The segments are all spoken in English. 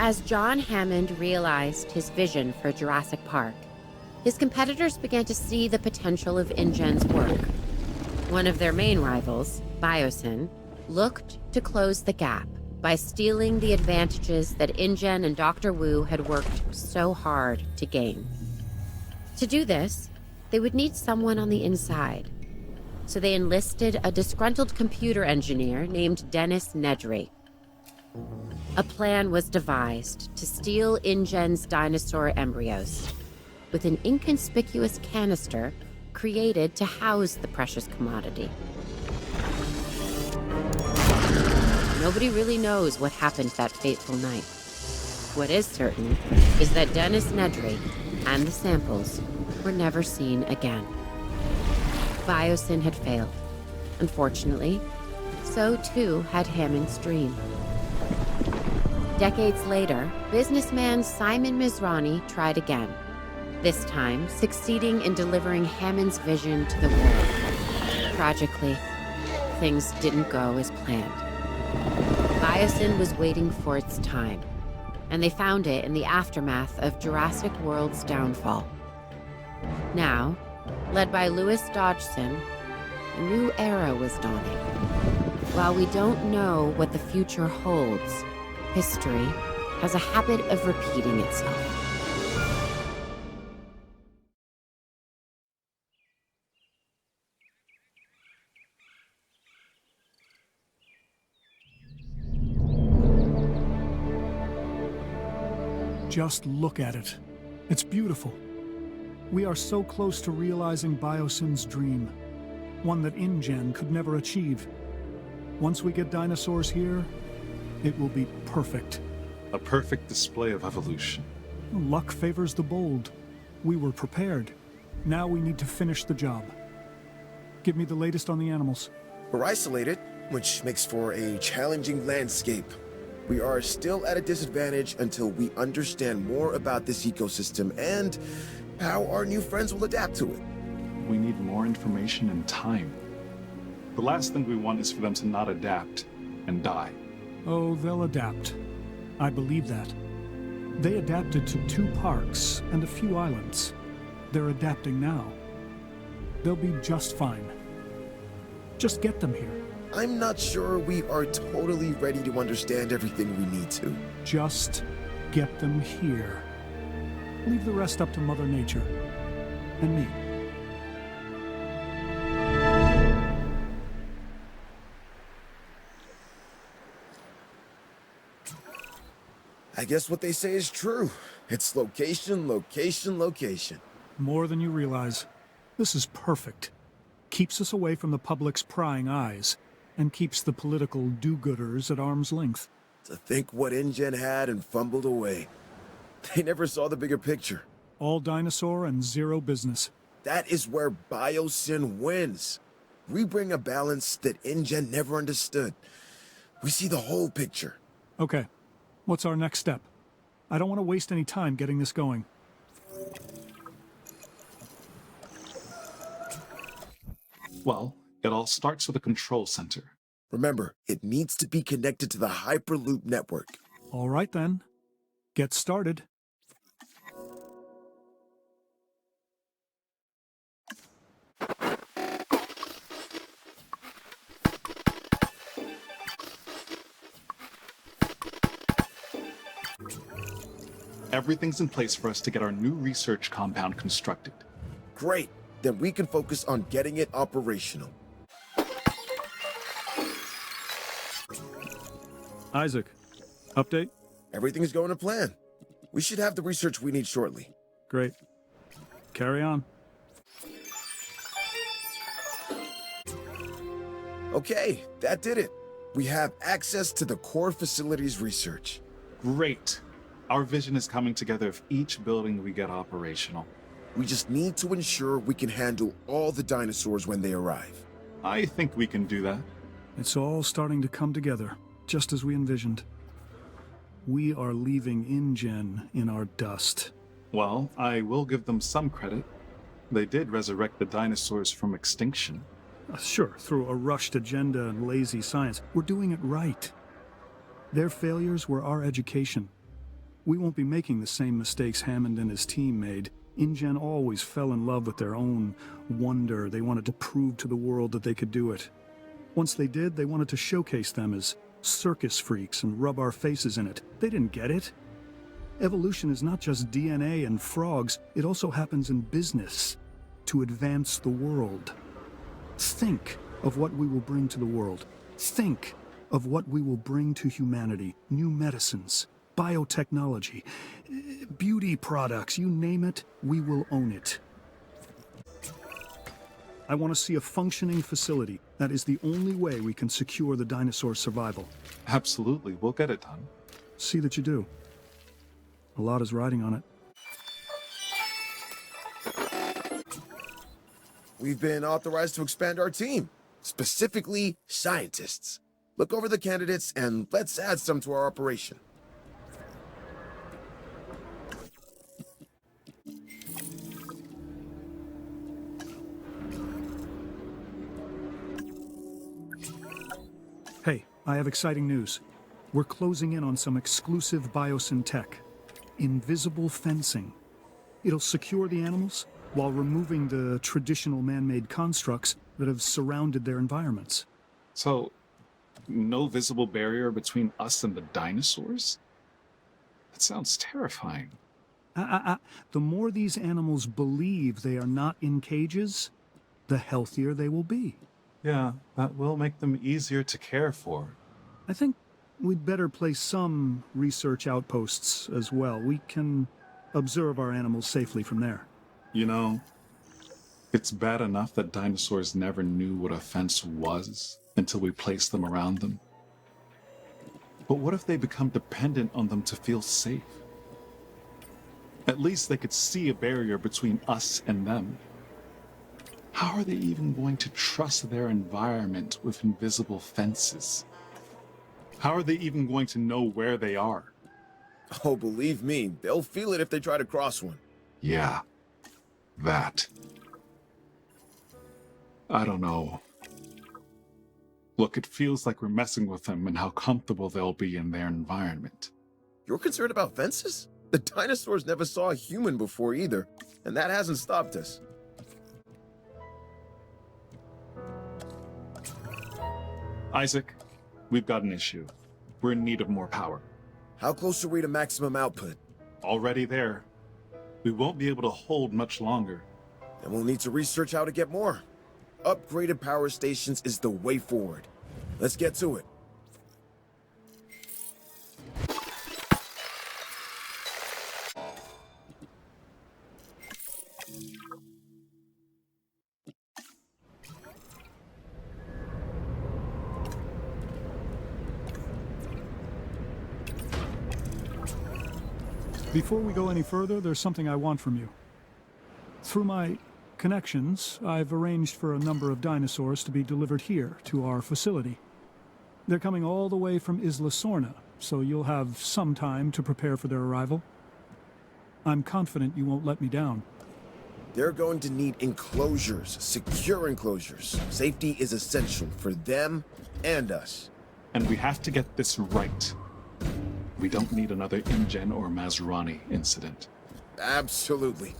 As John Hammond realized his vision for Jurassic Park, his competitors began to see the potential of InGen's work. One of their main rivals, Biosyn, looked to close the gap by stealing the advantages that InGen and Dr. Wu had worked so hard to gain. To do this, they would need someone on the inside. So they enlisted a disgruntled computer engineer named Dennis Nedry. A plan was devised to steal InGen's dinosaur embryos, with an inconspicuous canister created to house the precious commodity. Nobody really knows what happened that fateful night. What is certain is that Dennis Nedry and the samples were never seen again. Biosyn had failed. Unfortunately, so too had Hammond's dream. Decades later, businessman Simon Mizrani tried again, this time succeeding in delivering Hammond's vision to the world. Tragically, things didn't go as planned. Biosyn was waiting for its time, and they found it in the aftermath of Jurassic World's downfall. Now, led by Louis Dodgson, a new era was dawning. While we don't know what the future holds, history has a habit of repeating itself. Just look at it. It's beautiful. We are so close to realizing Biosyn's dream, one that InGen could never achieve. Once we get dinosaurs here, it will be perfect. A perfect display of evolution. Luck favors the bold. We were prepared. Now we need to finish the job. Give me the latest on the animals. We're isolated, which makes for a challenging landscape. We are still at a disadvantage until we understand more about this ecosystem and how our new friends will adapt to it. We need more information and time. The last thing we want is for them to not adapt and die. Oh, they'll adapt. I believe that. They adapted to 2 parks and a few islands. They're adapting now. They'll be just fine. Just get them here. I'm not sure we are totally ready to understand everything we need to. Just get them here. Leave the rest up to Mother Nature. And me. I guess what they say is true. It's location, location, location. More than you realize. This is perfect. Keeps us away from the public's prying eyes, and keeps the political do-gooders at arm's length. To think what InGen had and fumbled away. They never saw the bigger picture. All dinosaur and zero business. That is where Biosyn wins. We bring a balance that InGen never understood. We see the whole picture. Okay, what's our next step? I don't want to waste any time getting this going. Well, it all starts with a control center. Remember, it needs to be connected to the Hyperloop network. All right then. Get started. Everything's in place for us to get our new research compound constructed. Great. Then we can focus on getting it operational. Isaac, update? Everything's going to plan. We should have the research we need shortly. Great. Carry on. Okay, that did it. We have access to the core facilities research. Great. Our vision is coming together of each building we get operational. We just need to ensure we can handle all the dinosaurs when they arrive. I think we can do that. It's all starting to come together, just as we envisioned. We are leaving InGen in our dust. Well, I will give them some credit. They did resurrect the dinosaurs from extinction. Sure, through a rushed agenda and lazy science. We're doing it right. Their failures were our education. We won't be making the same mistakes Hammond and his team made. InGen always fell in love with their own wonder. They wanted to prove to the world that they could do it. Once they did, they wanted to showcase them as circus freaks and rub our faces in it. They didn't get it. Evolution is not just DNA and frogs, it also happens in business to advance the world. Think of what we will bring to the world. Think of what we will bring to humanity. New medicines, biotechnology, beauty products, you name it, we will own it. I want to see a functioning facility. That is the only way we can secure the dinosaur survival. Absolutely, we'll get it done. See that you do. A lot is riding on it. We've been authorized to expand our team, specifically scientists. Look over the candidates and let's add some to our operation. Hey, I have exciting news. We're closing in on some exclusive Biosyn tech. Invisible fencing. It'll secure the animals while removing the traditional man-made constructs that have surrounded their environments. So, no visible barrier between us and the dinosaurs? That sounds terrifying. The more these animals believe they are not in cages, the healthier they will be. Yeah, that will make them easier to care for. I think we'd better place some research outposts as well. We can observe our animals safely from there. You know, it's bad enough that dinosaurs never knew what a fence was until we placed them around them. But what if they become dependent on them to feel safe? At least they could see a barrier between us and them. How are they even going to trust their environment with invisible fences? How are they even going to know where they are? Oh, believe me, they'll feel it if they try to cross one. Yeah, that. I don't know. Look, it feels like we're messing with them and how comfortable they'll be in their environment. You're concerned about fences? The dinosaurs never saw a human before either, and that hasn't stopped us. Isaac, we've got an issue. We're in need of more power. How close are we to maximum output? Already there. We won't be able to hold much longer. Then we'll need to research how to get more. Upgraded power stations is the way forward. Let's get to it. Before we go any further, there's something I want from you. Through my connections, I've arranged for a number of dinosaurs to be delivered here to our facility. They're coming all the way from Isla Sorna, so you'll have some time to prepare for their arrival. I'm confident you won't let me down. They're going to need enclosures, secure enclosures. Safety is essential for them and us. And we have to get this right. We don't need another InGen or Mazrani incident. Absolutely.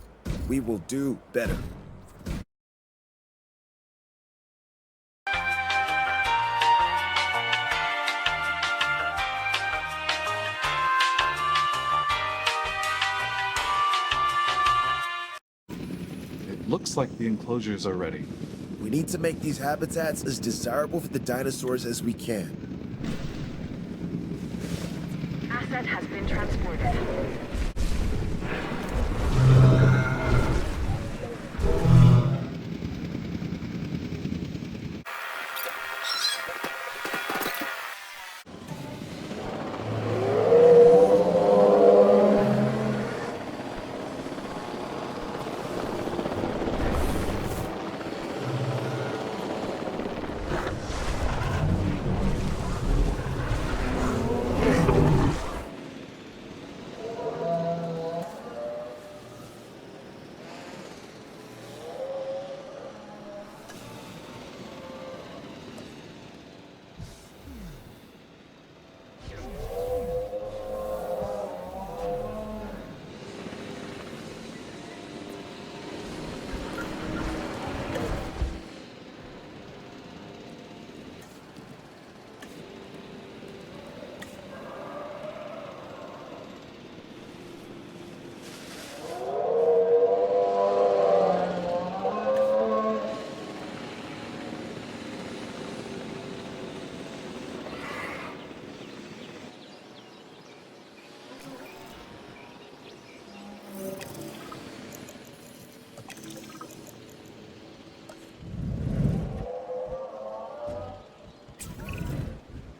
We will do better. It looks like the enclosures are ready. We need to make these habitats as desirable for the dinosaurs as we can. Asset has been transported.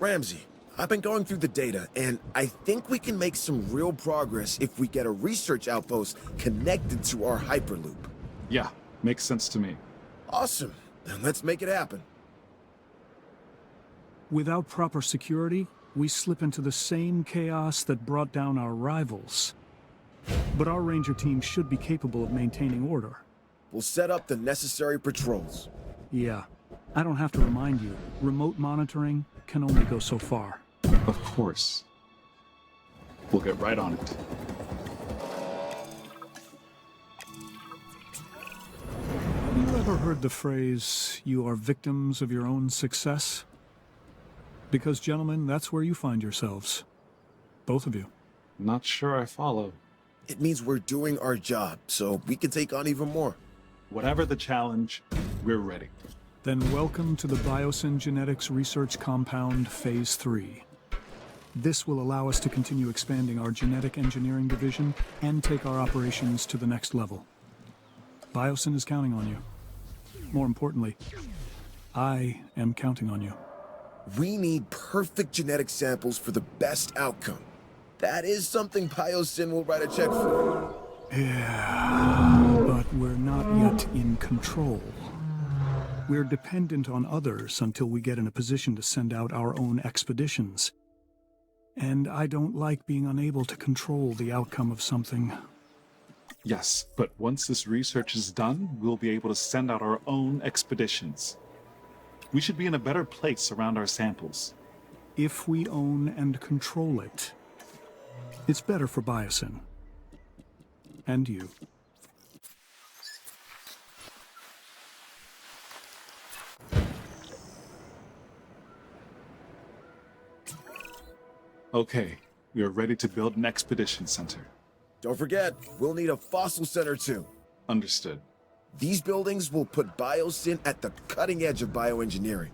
Ramsey, I've been going through the data, and I think we can make some real progress if we get a research outpost connected to our Hyperloop. Yeah, makes sense to me. Awesome. Then let's make it happen. Without proper security, we slip into the same chaos that brought down our rivals. But our ranger team should be capable of maintaining order. We'll set up the necessary patrols. Yeah, I don't have to remind you, remote monitoring can only go so far. Of course. We'll get right on it. Have you ever heard the phrase, "You are victims of your own success"? Because, gentlemen, that's where you find yourselves. Both of you. Not sure I follow. It means we're doing our job, so we can take on even more. Whatever the challenge, we're ready. Then welcome to the Biosyn Genetics Research Compound Phase 3. This will allow us to continue expanding our genetic engineering division and take our operations to the next level. Biosyn is counting on you. More importantly, I am counting on you. We need perfect genetic samples for the best outcome. That is something Biosyn will write a check for. Yeah, but we're not yet in control. We're dependent on others until we get in a position to send out our own expeditions. And I don't like being unable to control the outcome of something. Yes, but once this research is done, we'll be able to send out our own expeditions. We should be in a better place around our samples. If we own and control it, it's better for Biosyn. And you. Okay, we are ready to build an expedition center. Don't forget, we'll need a fossil center too. Understood. These buildings will put Biosyn at the cutting edge of bioengineering.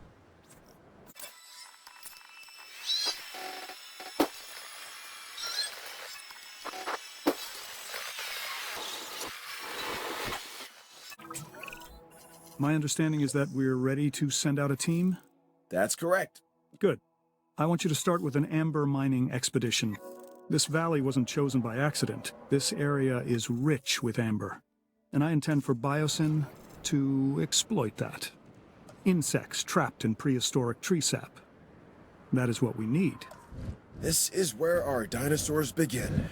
My understanding is that we're ready to send out a team? That's correct. Good. I want you to start with an amber mining expedition. This valley wasn't chosen by accident. This area is rich with amber. And I intend for Biosyn to exploit that. Insects trapped in prehistoric tree sap. That is what we need. This is where our dinosaurs begin.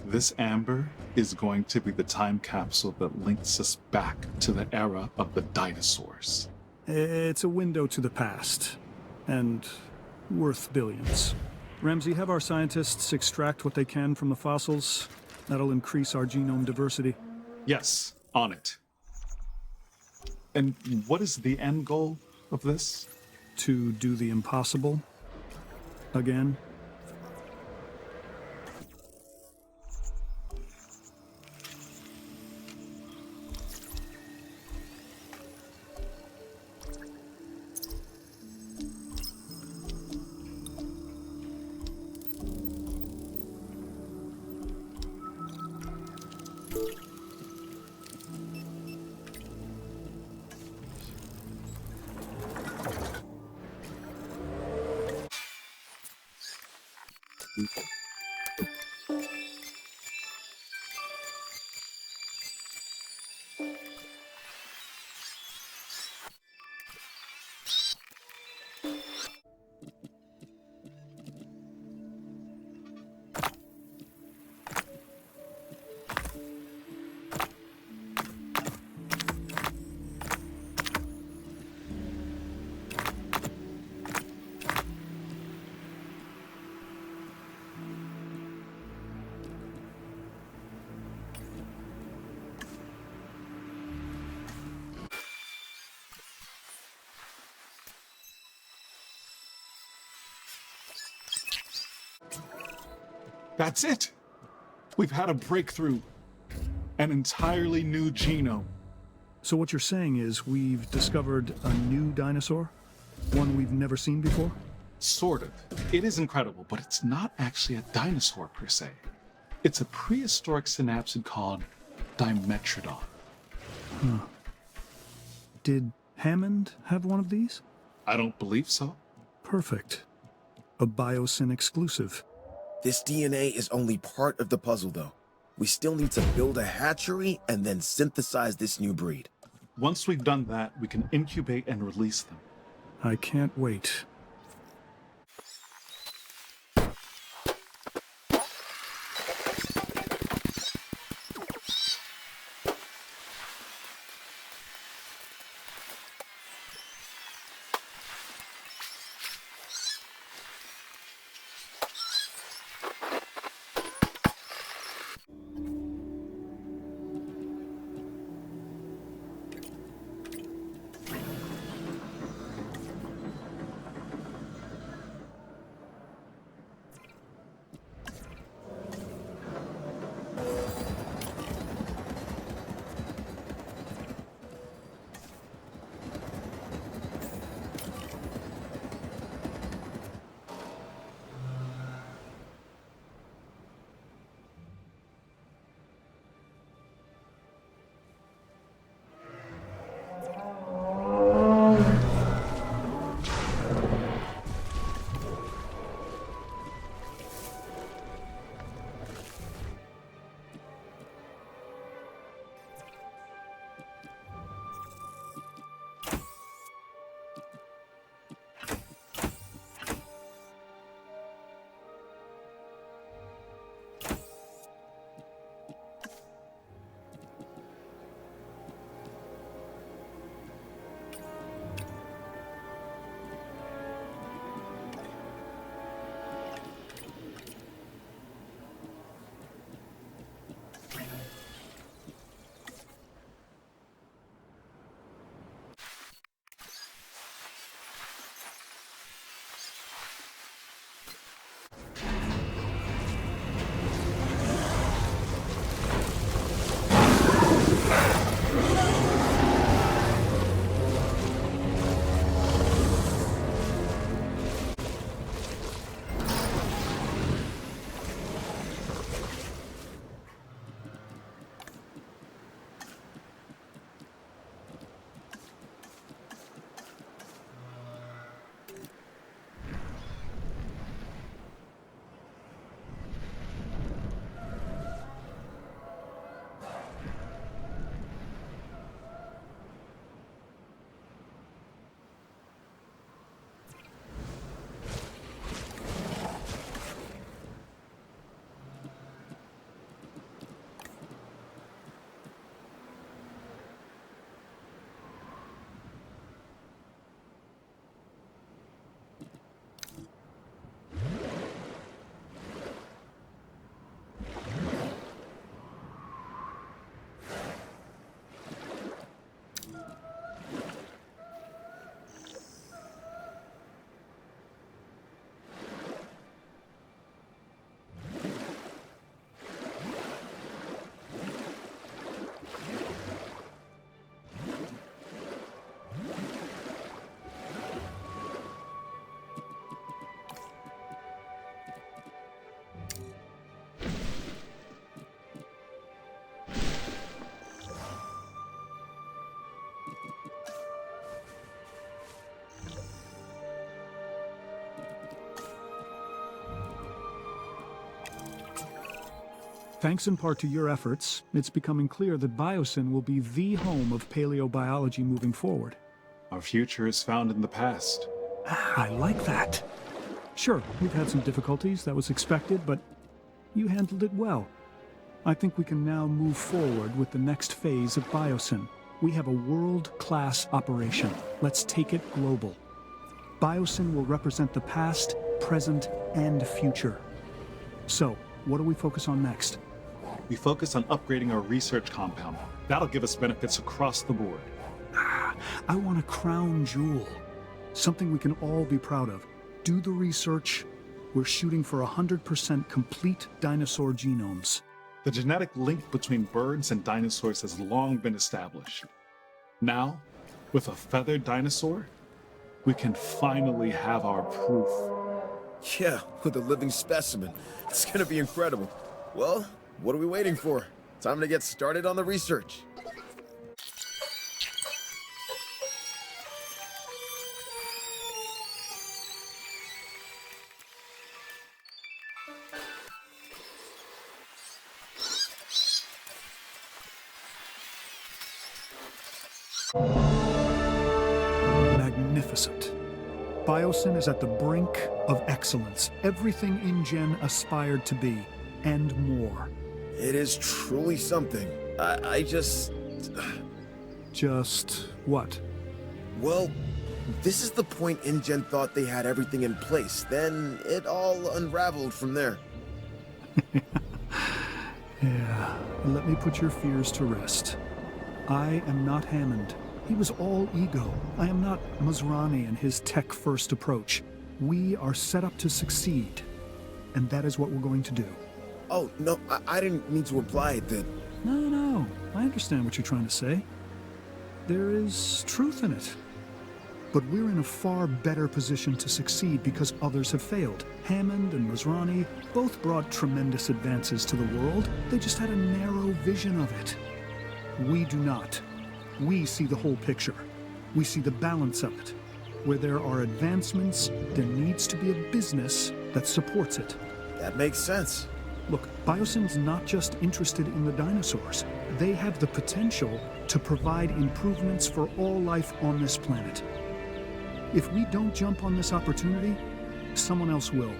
This amber is going to be the time capsule that links us back to the era of the dinosaurs. It's a window to the past. And worth billions. Ramsey, have our scientists extract what they can from the fossils. That'll increase our genome diversity. Yes, on it. And what is the end goal of this? To do the impossible. Again. That's it! We've had a breakthrough. An entirely new genome. So what you're saying is we've discovered a new dinosaur? One we've never seen before? Sort of. It is incredible, but it's not actually a dinosaur per se. It's a prehistoric synapsid called Dimetrodon. Did Hammond have one of these? I don't believe so. Perfect. A Biosyn exclusive. This DNA is only part of the puzzle, though. We still need to build a hatchery and then synthesize this new breed. Once we've done that, we can incubate and release them. I can't wait. Thanks in part to your efforts, it's becoming clear that Biosyn will be the home of paleobiology moving forward. Our future is found in the past. I like that. Sure, we've had some difficulties, that was expected, but you handled it well. I think we can now move forward with the next phase of Biosyn. We have a world-class operation. Let's take it global. Biosyn will represent the past, present, and future. So, what do we focus on next? We focus on upgrading our research compound. That'll give us benefits across the board. I want a crown jewel. Something we can all be proud of. Do the research. We're shooting for 100% complete dinosaur genomes. The genetic link between birds and dinosaurs has long been established. Now, with a feathered dinosaur, we can finally have our proof. Yeah, with a living specimen. It's gonna be incredible. Well, what are we waiting for? Time to get started on the research. Magnificent. Biosyn is at the brink of excellence. Everything InGen aspired to be, and more. It is truly something. I just... Just what? Well, this is the point InGen thought they had everything in place. Then it all unraveled from there. Yeah, let me put your fears to rest. I am not Hammond. He was all ego. I am not Masrani and his tech-first approach. We are set up to succeed, and that is what we're going to do. Oh, no, I didn't mean to imply that... No, I understand what you're trying to say. There is truth in it. But we're in a far better position to succeed because others have failed. Hammond and Masrani both brought tremendous advances to the world. They just had a narrow vision of it. We do not. We see the whole picture. We see the balance of it. Where there are advancements, there needs to be a business that supports it. That makes sense. Look, Biosyn's not just interested in the dinosaurs. They have the potential to provide improvements for all life on this planet. If we don't jump on this opportunity, someone else will.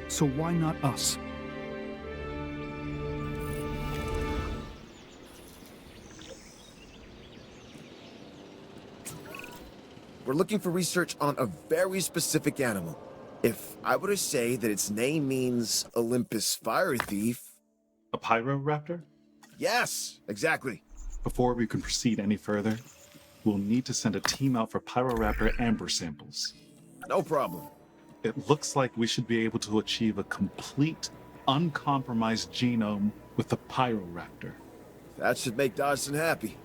So why not us? We're looking for research on a very specific animal. If I were to say that its name means Olympus Fire Thief... A Pyroraptor? Yes, exactly. Before we can proceed any further, we'll need to send a team out for Pyroraptor amber samples. No problem. It looks like we should be able to achieve a complete, uncompromised genome with the Pyroraptor. That should make Dodson happy.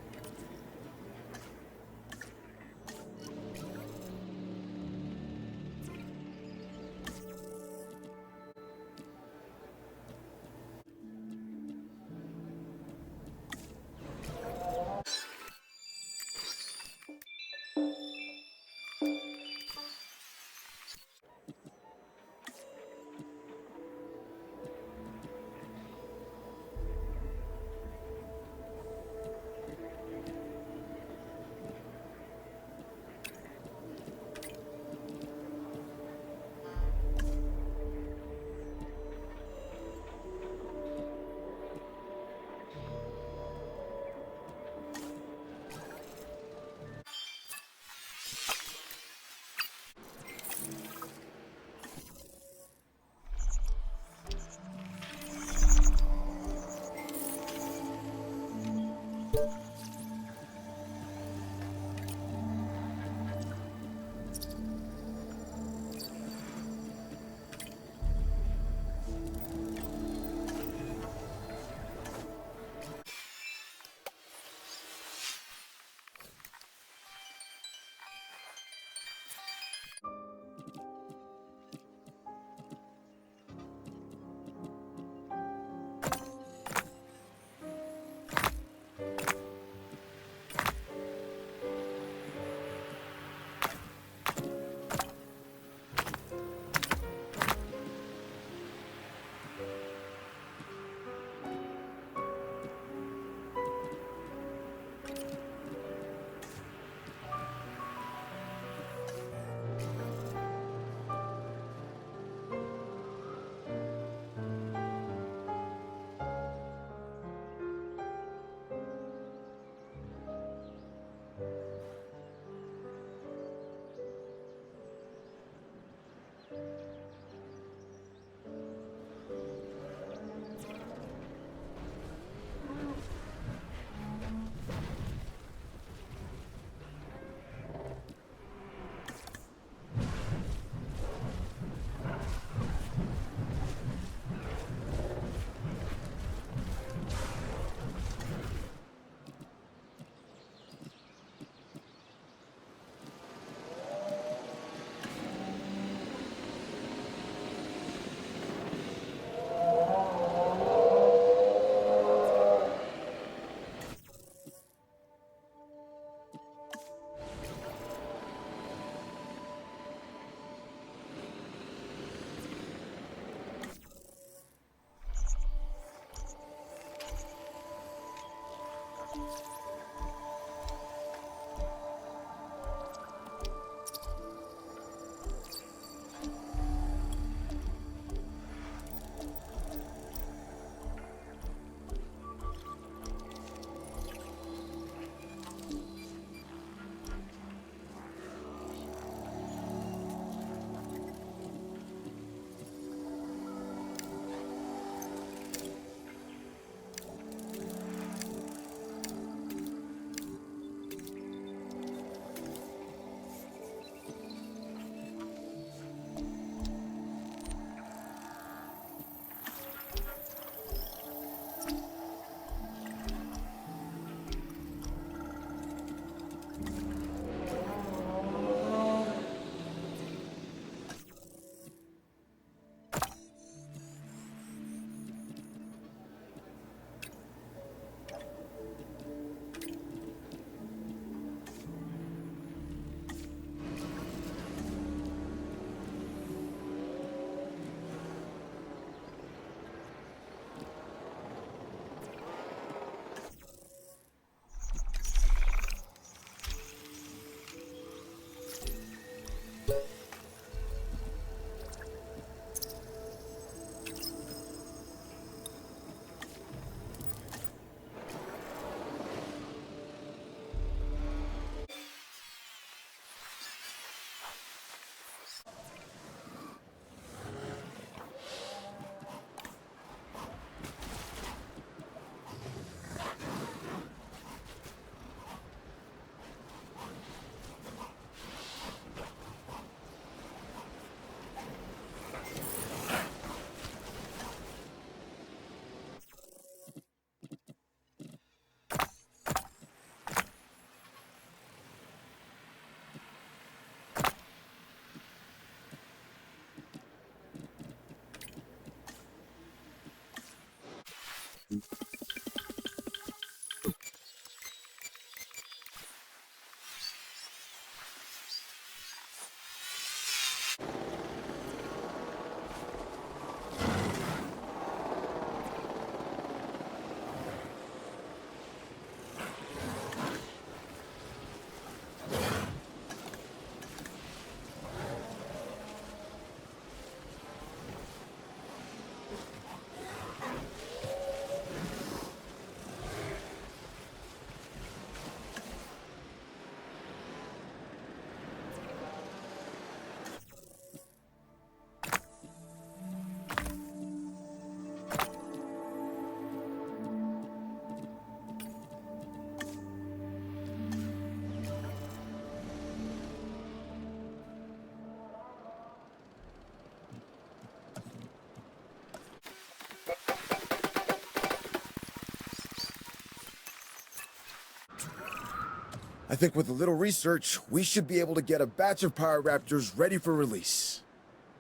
I think with a little research, we should be able to get a batch of Pyroraptors ready for release.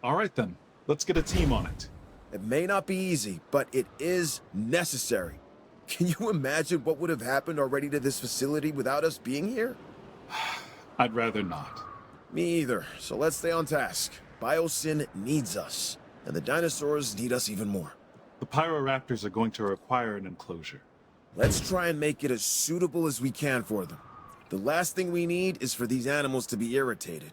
All right then, let's get a team on it. It may not be easy, but it is necessary. Can you imagine what would have happened already to this facility without us being here? I'd rather not. Me either, so let's stay on task. Biosyn needs us, and the dinosaurs need us even more. The Pyroraptors are going to require an enclosure. Let's try and make it as suitable as we can for them. The last thing we need is for these animals to be irritated.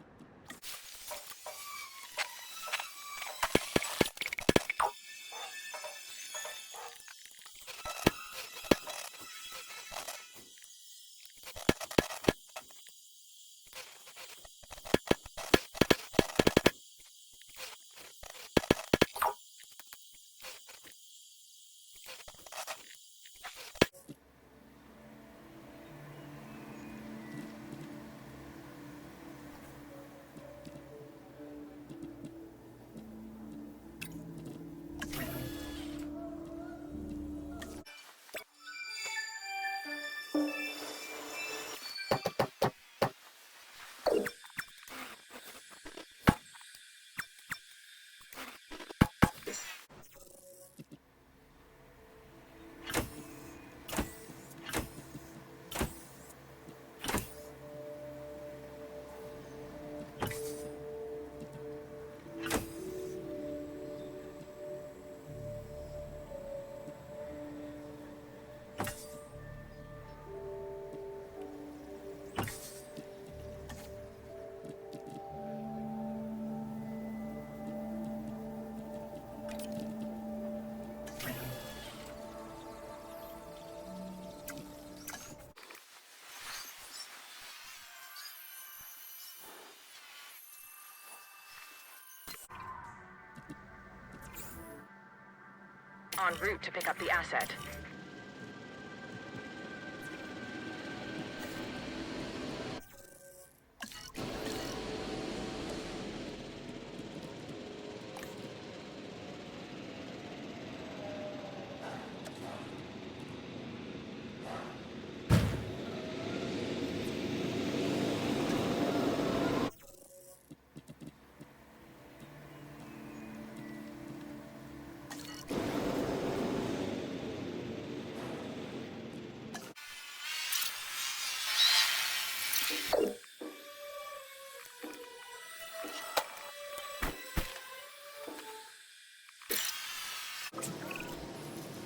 En route to pick up the asset.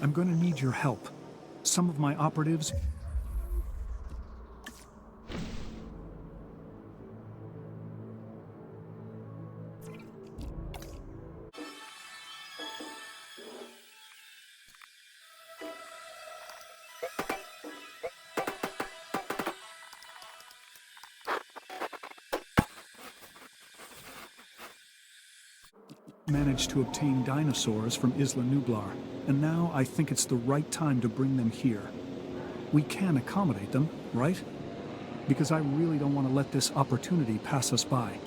I'm going to need your help. Some of my operatives... managed to obtain dinosaurs from Isla Nublar, and now I think it's the right time to bring them here. We can accommodate them, right? Because I really don't want to let this opportunity pass us by.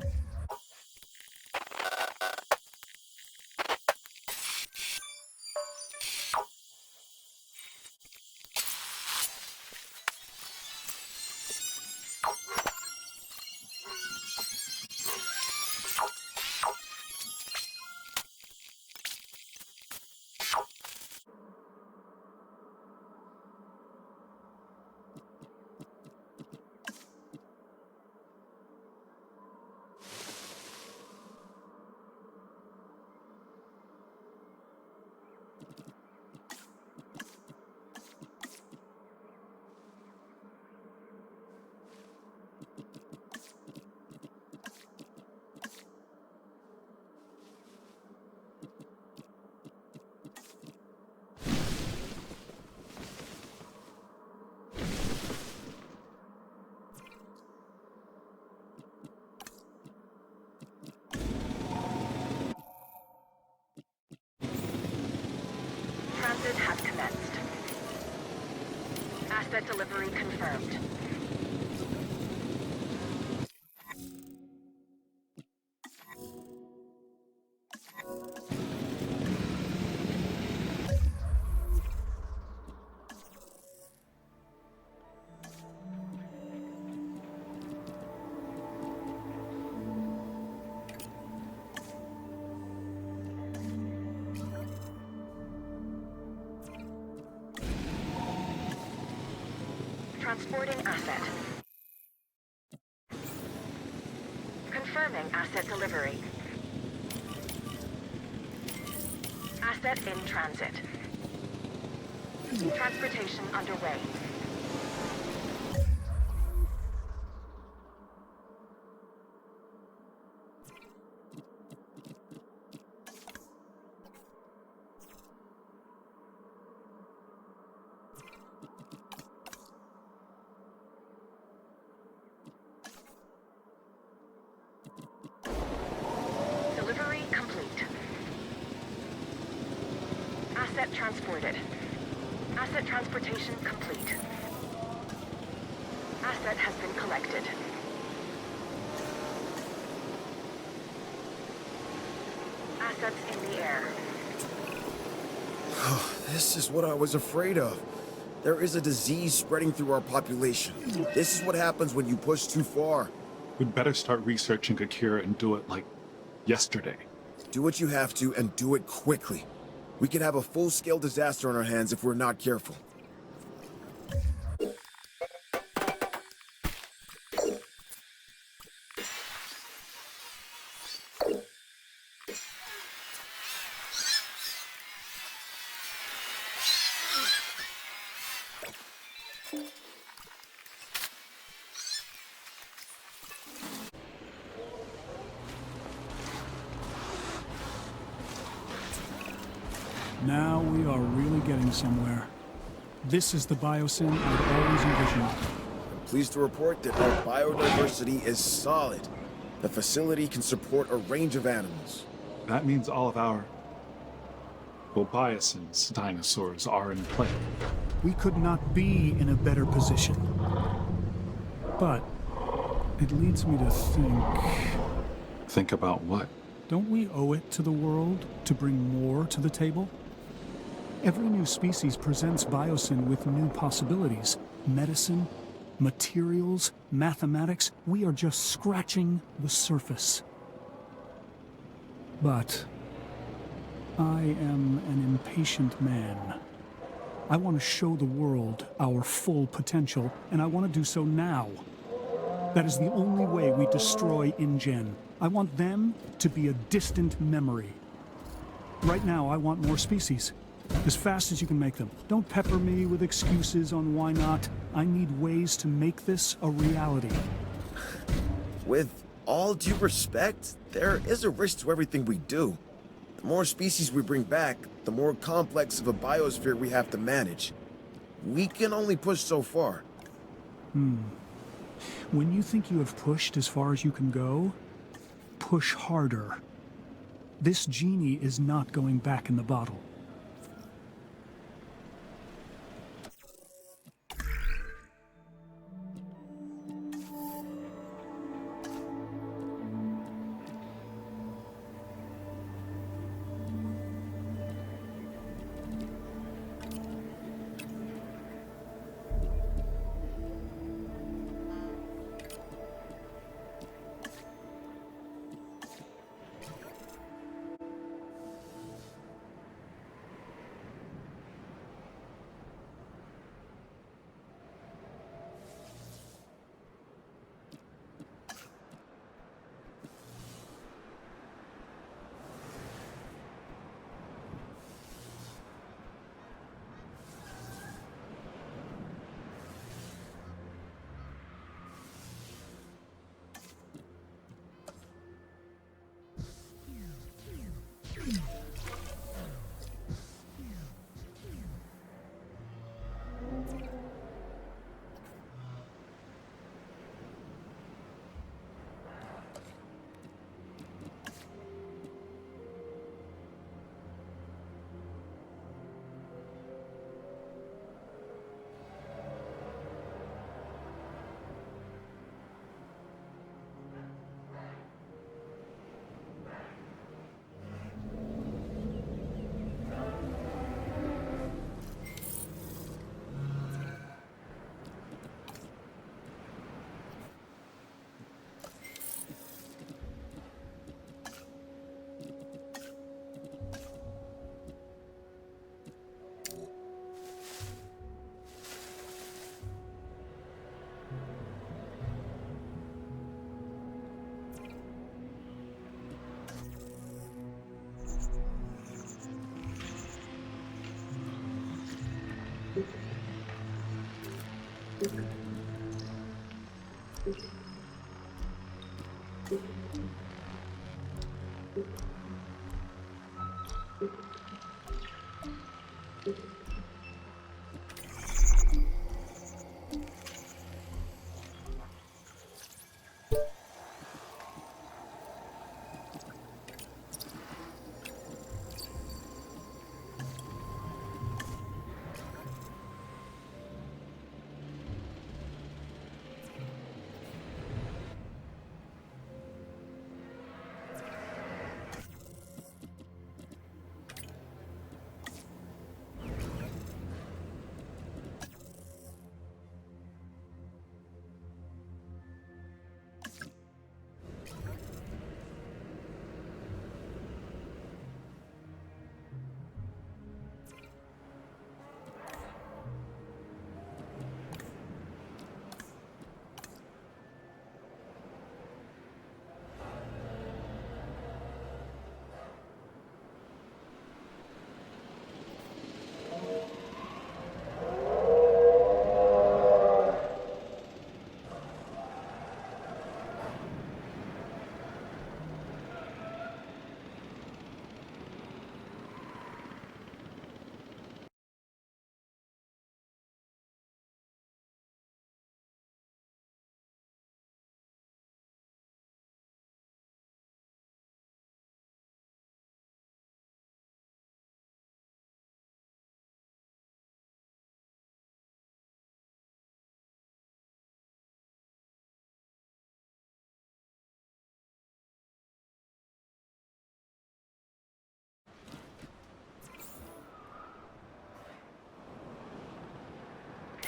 commenced. Asset delivery confirmed. Transporting asset. Confirming asset delivery. Asset in transit. Transportation underway. Delivery complete. Asset transported. Asset transportation complete. Asset has been collected. Assets in the air. This is what I was afraid of. There is a disease spreading through our population. This is what happens when you push too far. We'd better start researching a cure and do it like yesterday. Do what you have to and do it quickly. We could have a full-scale disaster on our hands if we're not careful. Now we are really getting somewhere. This is the Biosyn I've always envisioned. I'm pleased to report that our biodiversity is solid. The facility can support a range of animals. That means all of our... well, Biosyn's dinosaurs are in play. We could not be in a better position. But it leads me to think, Think about what? don't we owe it to the world to bring more to the table? Every new species presents Biosyn with new possibilities. Medicine, materials, mathematics. We are just scratching the surface. But I am an impatient man. I want to show the world our full potential, and I want to do so now. That is the only way we destroy InGen. I want them to be a distant memory. Right now, I want more species. As fast as you can make them. Don't pepper me with excuses on why not. I need ways to make this a reality. With all due respect, there is a risk to everything we do. The more species we bring back, the more complex of a biosphere we have to manage. We can only push so far. When you think you have pushed as far as you can go, push harder. This genie is not going back in the bottle.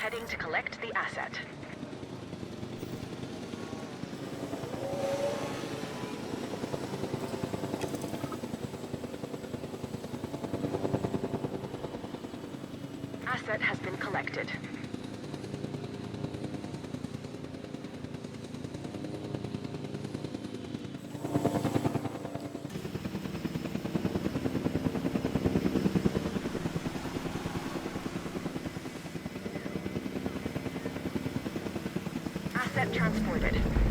Heading to collect the asset. Asset has been collected. Asset transported.